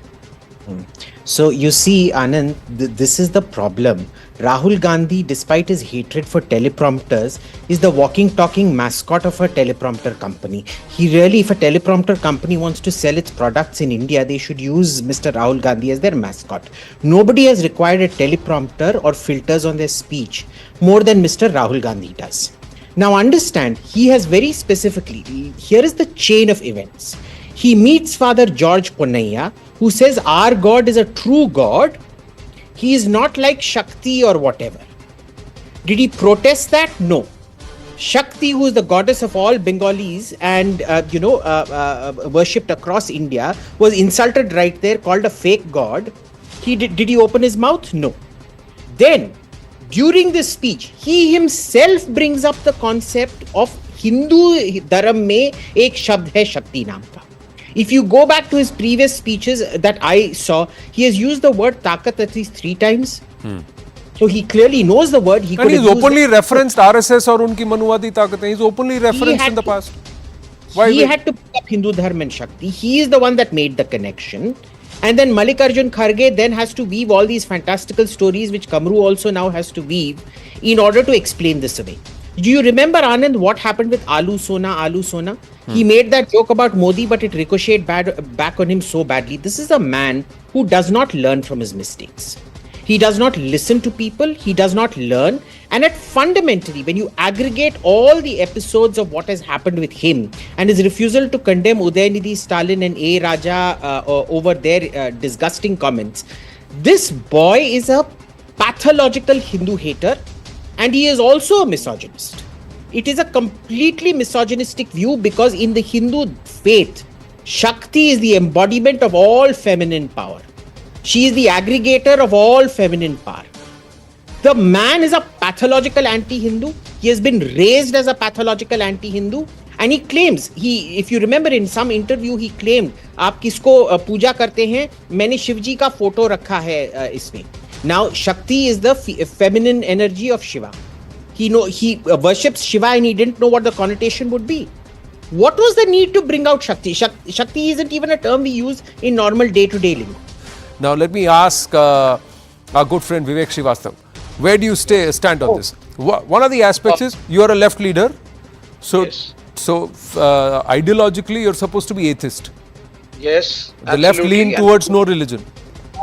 So you see, Anand, this is the problem. Rahul Gandhi, despite his hatred for teleprompters, is the walking, talking mascot of a teleprompter company. He really, if a teleprompter company wants to sell its products in India, they should use Mr. Rahul Gandhi as their mascot. Nobody has required a teleprompter or filters on their speech more than Mr. Rahul Gandhi does. Now understand, he has very specifically, here is the chain of events. He meets Father George Ponnaiya, who says our God is a true God. He is not like Shakti or whatever. Did he protest that? No. Shakti, who is the goddess of all Bengalis and worshipped across India, was insulted right there, called a fake god. Did he open his mouth? No. Then, during this speech, he himself brings up the concept of Hindu dharam mein ek shabd hai Shakti naam ka. If you go back to his previous speeches that I saw, he has used the word takat at least 3 times. So he clearly knows the word. And he's openly referenced RSS or unki Manuwadi taqatein. He's openly referenced in the past. He had to pick up Hindu Dharma and Shakti. He is the one that made the connection. And then Mallikarjun Kharge then has to weave all these fantastical stories, which Kamru also now has to weave, in order to explain this away. Do you remember, Anand, what happened with Alu Sona? He made that joke about Modi, but it ricocheted back on him so badly. This is a man who does not learn from his mistakes. He does not listen to people. He does not learn. And fundamentally, when you aggregate all the episodes of what has happened with him and his refusal to condemn Udayanidhi Stalin and A. Raja over their disgusting comments, this boy is a pathological Hindu hater, and he is also a misogynist. It is a completely misogynistic view, because in the Hindu faith, Shakti is the embodiment of all feminine power. She is the aggregator of all feminine power. The man is a pathological anti-Hindu. He has been raised as a pathological anti-Hindu. And he claims, if you remember in some interview, he claimed, "Aap kisko puja karte hain? Maine Shivji ka photo rakha hai isme." Now, Shakti is the feminine energy of Shiva. He worships Shiva, and he didn't know what the connotation would be. What was the need to bring out Shakti? Shakti isn't even a term we use in normal day-to-day lingo. Now let me ask our good friend Vivek Srivastava, where do you stand on this? One of the aspects is you are a left leader, so Yes. Ideologically you're supposed to be atheist. Yes. The left lean towards no religion.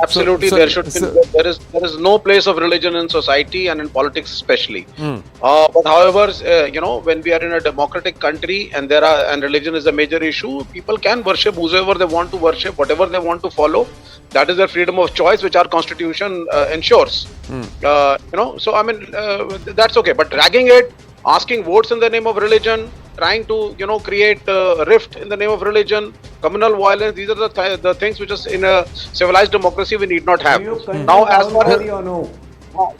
Absolutely, So- there is no place of religion in society and in politics especially. But however, when we are in a democratic country and religion is a major issue, people can worship whoever they want to worship, whatever they want to follow. That is their freedom of choice, which our constitution ensures. So I mean that's okay. But dragging it, asking votes in the name of religion, trying to create a rift in the name of religion, communal violence, these are the things which is in a civilized democracy we need not have. Now as far as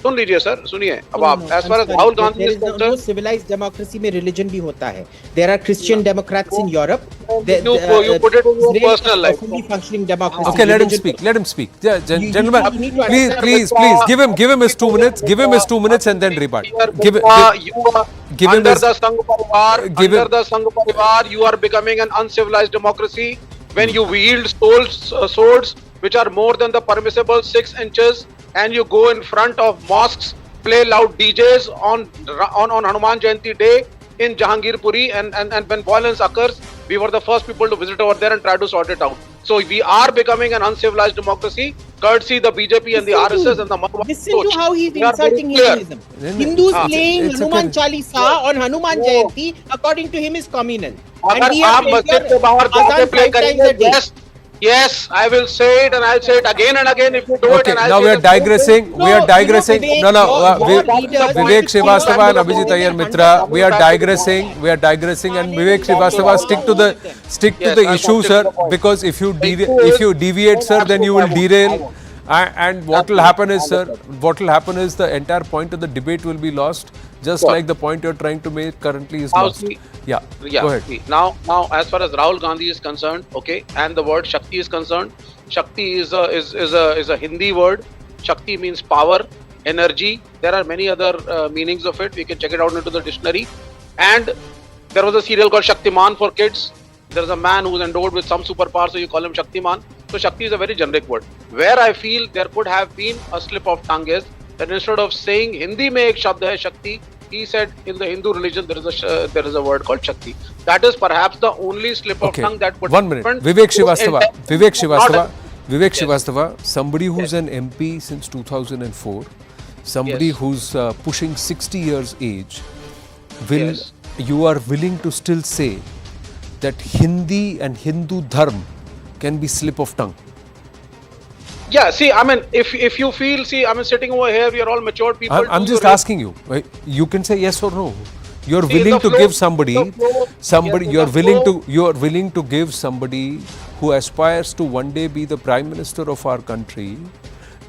सुन लीजिए sir, सुनिए अब as far as Rahul Gandhi is no concerned, civilized democracy में religion भी होता है. There are Christian Democrats in Europe. you put it in your Israel personal is a life. fully functioning democracy. Okay, let him Religion- speak. Let him speak. You Gentlemen, need to please, understand give him his 2 minutes. Give him his 2 minutes and then rebut. You are Give him under his- the Sangh Parivar, give him- under the Sangh Parivar, you are becoming an uncivilized democracy when you wield swords which are more than the permissible 6 inches, and you go in front of mosques, play loud DJs on Hanuman Jayanti day in Jahangirpuri, and when violence occurs, we were the first people to visit over there and try to sort it out. So we are becoming an uncivilized democracy, courtesy the BJP and the RSS and the Marwari Listen approach. to how he's We are very insulting clear. Hinduism. Hindus playing it's Hanuman okay. Chalisa on Hanuman Jayanti, according to him, is communal. And अगर we आप have मस्जिद के बाहर Azan जाके play 5 times करेंगे, a day. yes, I will say it and I'll say it again and again if you do it. Okay, And I'll now say we are the same digressing. thing. We are No, digressing. Vivek, No, your leaders Vivek want to Srivastava keep and on Abhijit going Iyer and Mitra, we are 100% digressing. We are digressing, and Vivek Srivastava, stick to the Yes, the I'll issue, come to sir. the point. Because if you The issue is- deviate, sir, then you will Absolutely, I derail. won't. And what will happen is, sir, what will happen is the entire point of the debate will be lost, just Sure. like the point you're trying to make currently is Now, lost. see- Yeah, Yeah. go ahead. See, now, as far as Rahul Gandhi is concerned, okay, and the word Shakti is concerned, Shakti is a Hindi word. Shakti means power, energy. There are many other meanings of it. We can check it out into the dictionary. And there was a serial called Shaktiman for kids. There is a man who is endowed with some superpower, so you call him Shaktiman. So Shakti is a very generic word. Where I feel there could have been a slip of tongue is that instead of saying Hindi mein ek shabd hai Shakti, he said in the Hindu religion there is a word called Shakti. That is perhaps the only slip of Okay, tongue that would 1 minute. happen. Vivek Srivastava. Vivek Yes. Srivastava, somebody who's an MP since 2004, somebody Yes. who's pushing 60 years age, will Yes. you are willing to still say that Hindi and Hindu dharma can be slip of tongue? Yeah, see, I mean, if you feel, see, I mean, sitting over here, we are all mature people. I'm Do just you asking you. Right? You can say yes or no. You're See, willing the to flow- give somebody, the flow- somebody. yes, You're the willing flow- to. You're willing to give somebody who aspires to one day be the prime minister of our country.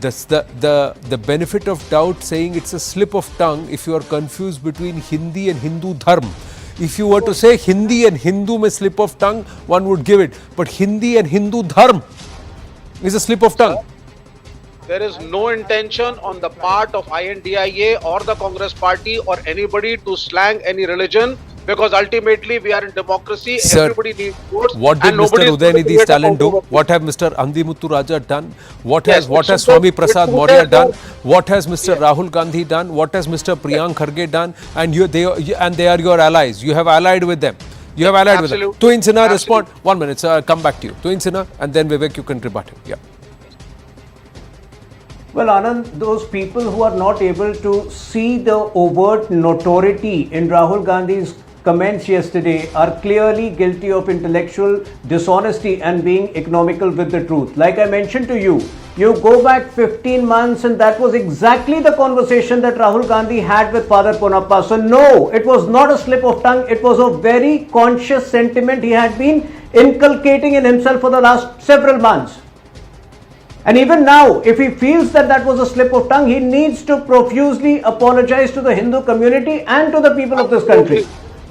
That's the benefit of doubt, saying it's a slip of tongue if you are confused between Hindi and Hindu dharma. If you were to say Hindi and Hindu may slip of tongue, one would give it. But Hindi and Hindu dharma is a slip of tongue. There is no intention on the part of INDIA or the Congress party or anybody to slang any religion, because ultimately we are in democracy. Sir, Everybody needs votes. what did and nobody Mr. is going to Udayanidhi create a Stalin do? controversy. What have Mr. Andimuthu Raja done? What Yes, has it's Swami super- Prasad it's Maurya super- done? What has Mr. Rahul Gandhi done? What has Mr. Priyank Kharge done? And they are your allies. You have allied with them. You have allied with them. Absolutely. Tuin Sinha, respond. Absolutely. 1 minute, sir. I'll come back to you. Tuin Sinha, and then Vivek, you can rebut him. Yeah. Well, Anand, those people who are not able to see the overt notoriety in Rahul Gandhi's comments yesterday are clearly guilty of intellectual dishonesty and being economical with the truth. Like I mentioned to you, you go back 15 months and that was exactly the conversation that Rahul Gandhi had with Father Ponappa. So no, it was not a slip of tongue. It was a very conscious sentiment he had been inculcating in himself for the last several months. And even now, if he feels that that was a slip of tongue, he needs to profusely apologize to the Hindu community and to the people of this country.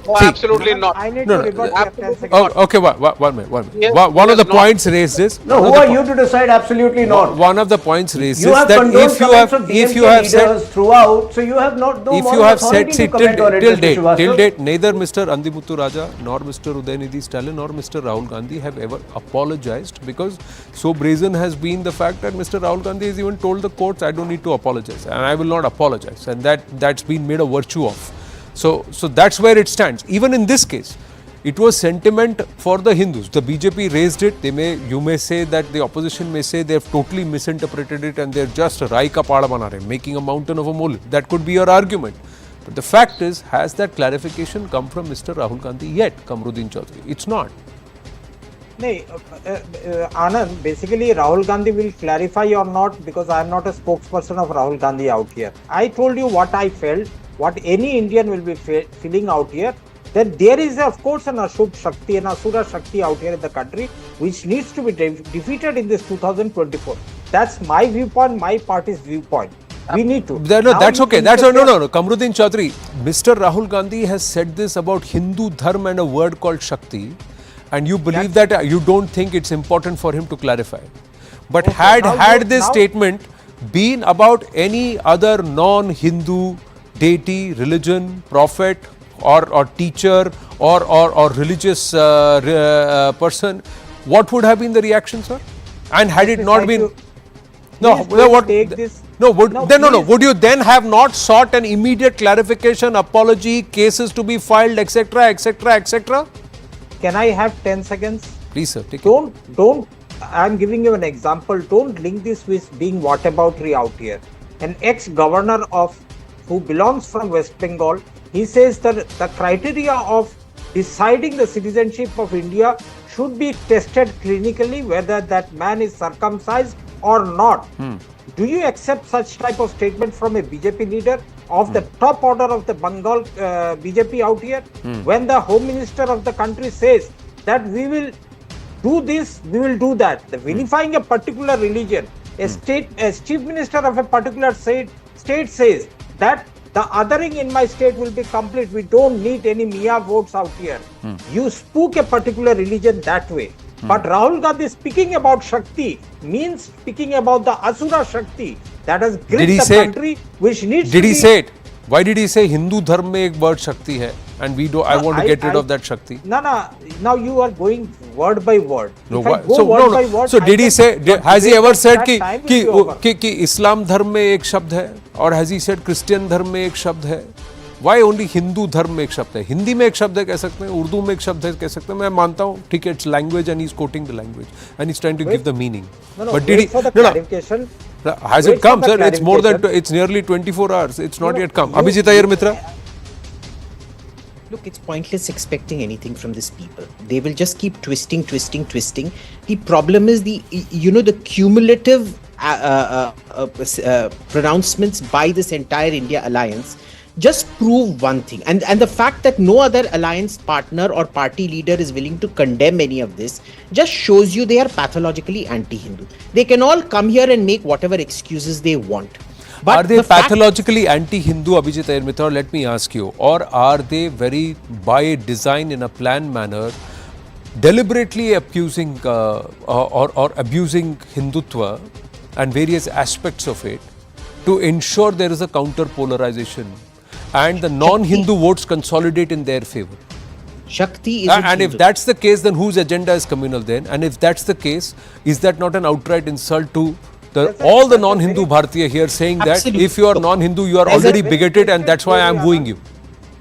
No, See, absolutely not. I need No, to no, revert no, to 10 seconds. Oh, okay, one minute. Yes, One of yes, the no. points raised is No, who are you to decide? Absolutely not. one of the points raised You is have that condoned if you comments have of if DMK you have leaders said throughout, so you have not no if you moral have authority said to comment on it, till Mr. date Srivastava. neither Mr. Andimuthu Raja nor Mr. Udayanidhi Stalin nor Mr. Rahul Gandhi have ever apologized, because so brazen has been the fact that Mr. Rahul Gandhi has even told the courts, I don't need to apologize and I will not apologize, and that's been made a virtue of. So that's where it stands. Even in this case, it was sentiment for the Hindus. The BJP raised it. You may say that the opposition may say they have totally misinterpreted it and they're just Rai ka pada bana rahe, making a mountain of a molehill. That could be your argument. But the fact is, has that clarification come from Mr. Rahul Gandhi yet, Kamruddin Chaudhary? It's not. No, Anand, basically Rahul Gandhi will clarify or not, because I am not a spokesperson of Rahul Gandhi out here. I told you what I felt, what any Indian will be feeling out here, that there is of course an Ashub Shakti, an Asura Shakti out here in the country, which needs to be defeated in this 2024. That's my viewpoint, my party's viewpoint. We need to. No, that's okay. That's no. Kamruddin Chaudhary, Mr. Rahul Gandhi has said this about Hindu Dharma and a word called Shakti, and you believe that you don't think it's important for him to clarify. But Okay, had this statement been about any other non-Hindu deity, religion, prophet, or teacher, or religious person, what would have been the reaction, sir? And had it not been... Would you then have not sought an immediate clarification, apology, cases to be filed, etc., etc., etc.? Can I have 10 seconds? Please, sir. Take Don't. I'm giving you an example. Don't link this with being whataboutery out here. An ex-governor who belongs from West Bengal, he says that the criteria of deciding the citizenship of India should be tested clinically, whether that man is circumcised or not. Do you accept such type of statement from a BJP leader of the top order of the Bengal BJP out here? When the Home Minister of the country says that we will do this, we will do that. The vilifying a particular religion, as Chief Minister of a particular state says that the othering in my state will be complete. We don't need any Mia votes out here. You spook a particular religion that way. But Rahul Gandhi speaking about Shakti means speaking about the Asura Shakti that has gripped the country, which needs Did he say it? Why did he say Hindu Dharma mein ek word Shakti hai, and I want to get rid of that Shakti? No. Now you are going word by word. So did he say? Has he ever said कि Islam धर्म में एक शब्द है, और has he said Christian धर्म में एक शब्द है? Why only Hindu धर्म में एक शब्द है? हिंदी में एक शब्द है कह सकते हैं, उर्दू में एक शब्द है कह सकते हैं. मैं मानता हूँ, ठीक है, it's language and he's quoting the language and he's trying to give the meaning. But did he? Clarification. Has it come, sir? It's more than it's nearly 24 hours. It's not yet come. Abhijit Iyer Mitra. Look, it's pointless expecting anything from these people. They will just keep twisting. The problem is the cumulative pronouncements by this entire India alliance just prove one thing, and the fact that no other alliance partner or party leader is willing to condemn any of this just shows you they are pathologically anti-Hindu. They can all come here and make whatever excuses they want. But are they pathologically anti-Hindu, Abhijit Iyer Mitra? Let me ask you, or are they very by design, in a planned manner, deliberately abusing or abusing Hindutva and various aspects of it to ensure there is a counter polarization and the non-Hindu votes consolidate in their favor? Shakti is and if that's the case, then whose agenda is communal then? And if that's the case, is that not an outright insult to all the non-Hindu Bharatiya here, saying that if you are non-Hindu, you are already bigoted, and that's why I am wooing you?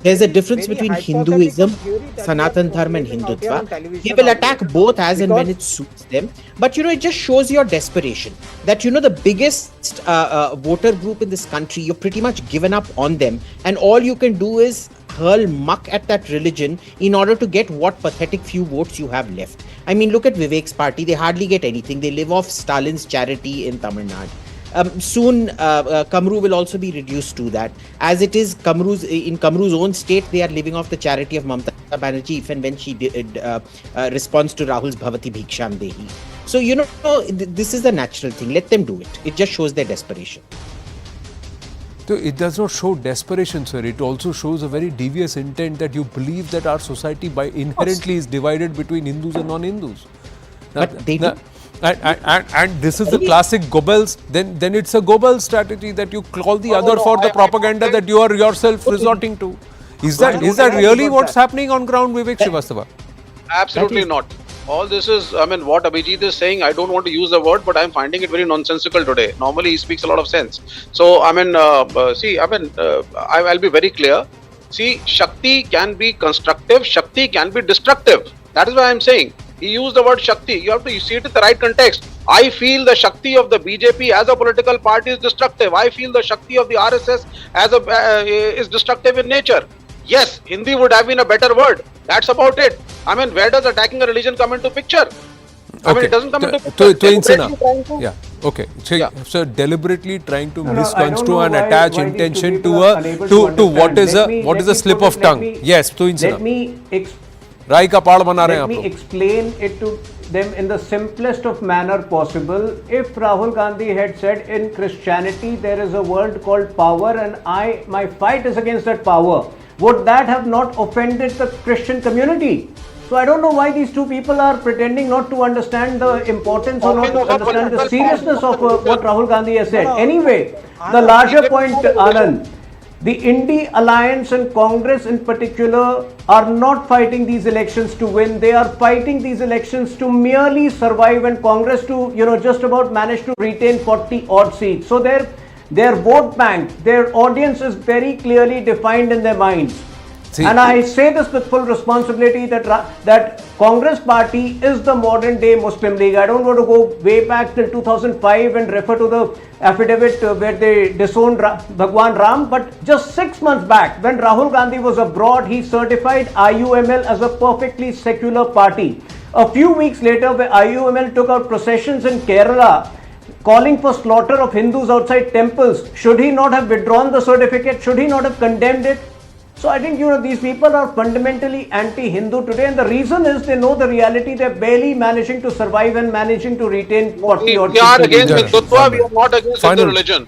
There's a difference between Hinduism, Sanatan Dharma and Hindutva. They will attack both as and when it suits them. But it just shows your desperation. That the biggest voter group in this country, you've pretty much given up on them. And all you can do is hurl muck at that religion in order to get what pathetic few votes you have left. I mean, look at Vivek's party. They hardly get anything. They live off Stalin's charity in Tamil Nadu. Soon Kamru will also be reduced to that. As it is, in Kamru's own state, they are living off the charity of Mamata Banerjee if and when she responds to Rahul's Bhavati Bhiksham Dehi. So, this is the natural thing. Let them do it. It just shows their desperation. So it does not show desperation, sir. It also shows a very devious intent that you believe that our society by inherently is divided between Hindus and non-Hindus. But they do. And this is the classic Goebbels. Then it's a Goebbels strategy that you call the other for the propaganda that you are yourself resorting to. Is that really what's happening on ground, Vivek Srivastava? Absolutely not. All this is, I mean, what Abhijit is saying, I don't want to use the word, but I'm finding it very nonsensical today. Normally, he speaks a lot of sense. So, I mean, I'll be very clear. See, Shakti can be constructive, Shakti can be destructive. That is why I'm saying. He used the word Shakti. You have to see it in the right context. I feel the Shakti of the BJP as a political party is destructive. I feel the Shakti of the RSS is destructive in nature. Yes, Hindi would have been a better word. That's about it. I mean, where does attacking a religion come into picture? I mean, it doesn't come into picture. Yeah. Okay. So deliberately trying to misconstrue and attach intention to what is a slip of tongue. Yes. Let me explain it to them in the simplest of manner possible. If Rahul Gandhi had said in Christianity there is a word called power and my fight is against that power, would that have not offended the Christian community? So I don't know why these two people are pretending not to understand the importance or not to understand the seriousness of what Rahul Gandhi has said. Anyway, the larger point, Anand, the Indie Alliance and Congress in particular are not fighting these elections to win. They are fighting these elections to merely survive, and Congress to, just about manage to retain 40 odd seats. So their vote bank, their audience is very clearly defined in their minds. And I say this with full responsibility that Congress party is the modern day Muslim League. I don't want to go way back till 2005 and refer to the affidavit where they disowned Bhagwan Ram. But just 6 months back, when Rahul Gandhi was abroad, he certified IUML as a perfectly secular party. A few weeks later, where IUML took out processions in Kerala, calling for slaughter of Hindus outside temples, should he not have withdrawn the certificate? Should he not have condemned it? So I think, these people are fundamentally anti-Hindu today, and the reason is they know the reality. They're barely managing to survive and managing to retain 40 odd. We are against Hindutva, we are not against Hindu religion.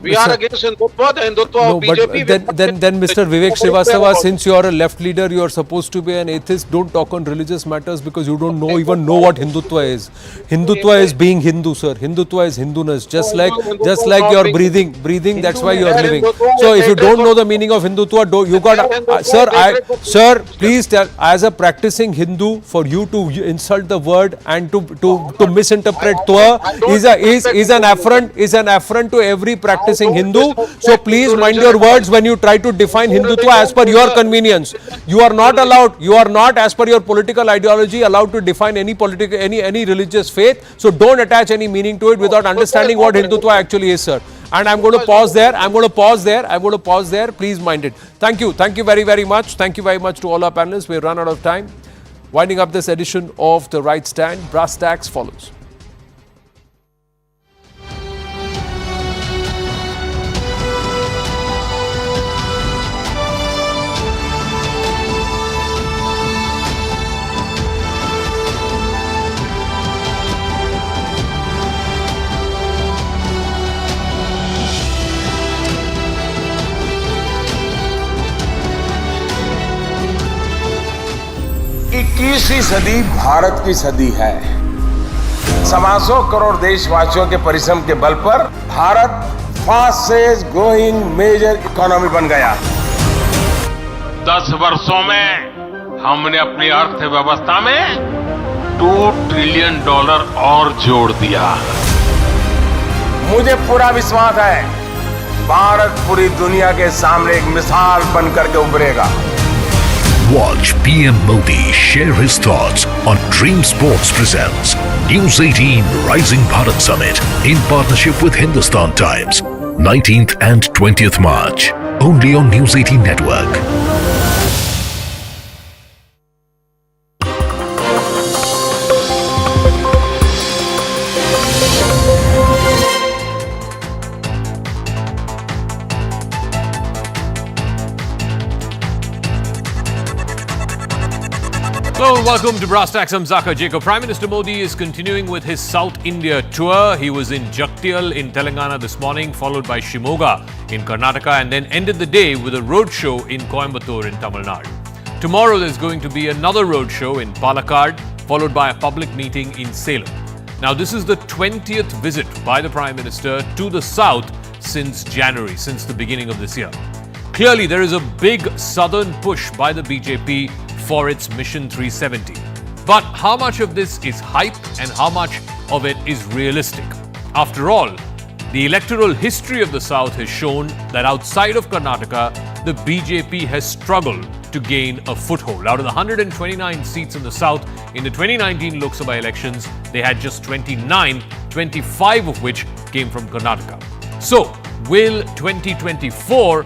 We are against Hindutva, the Hindutva of BJP. But then Mr. Vivek Srivastava, since you are a left leader, you are supposed to be an atheist. Don't talk on religious matters because you don't even know what Hindutva is. Hindutva is being Hindu, sir. Hindutva is Hinduness. Just like your breathing. That's why you are living. So if you don't know the meaning of Hindutva, sir, please tell. As a practicing Hindu, for you to insult the word and to misinterpret Twa is an affront to every practicing Hindu. So please mind your words when you try to define Hindutva as per your convenience. You are not as per your political ideology allowed to define any religious faith. So don't attach any meaning to it without understanding what Hindutva actually is, sir. And I'm going to pause there. Please mind it. Thank you very, very much. Thank you very much to all our panelists. We've run out of time. Winding up this edition of The Right Stand, brass tacks follows. इक्कीसवीं सदी भारत की सदी है। 125 करोड़ देशवासियों के परिश्रम के बल पर Bharat fastest growing major economy बन गया। 10 वर्षों में हमने अपनी अर्थव्यवस्था में $2 ट्रिलियन और जोड़ दिया। मुझे पूरा विश्वास है भारत पूरी दुनिया के सामने एक मिसाल बनकर के उभरेगा। Watch PM Modi share his thoughts on Dream Sports presents News 18 Rising Bharat Summit in partnership with Hindustan Times, 19th and 20th March, only on News 18 Network. So Hello, welcome to Brass Tacks. I'm Zaka Jacob. Prime Minister Modi is continuing with his South India tour. He was in Jagtial in Telangana this morning, followed by Shimoga in Karnataka, and then ended the day with a roadshow in Coimbatore in Tamil Nadu. Tomorrow there's going to be another roadshow in Palakkad, followed by a public meeting in Salem. Now, this is the 20th visit by the Prime Minister to the South since January, since the beginning of this year. Clearly, there is a big southern push by the BJP for its Mission 370. But how much of this is hype and how much of it is realistic? After all, the electoral history of the South has shown that outside of Karnataka, the BJP has struggled to gain a foothold. Out of the 129 seats in the South in the 2019 Lok Sabha elections, they had just 29, 25 of which came from Karnataka. So, will 2024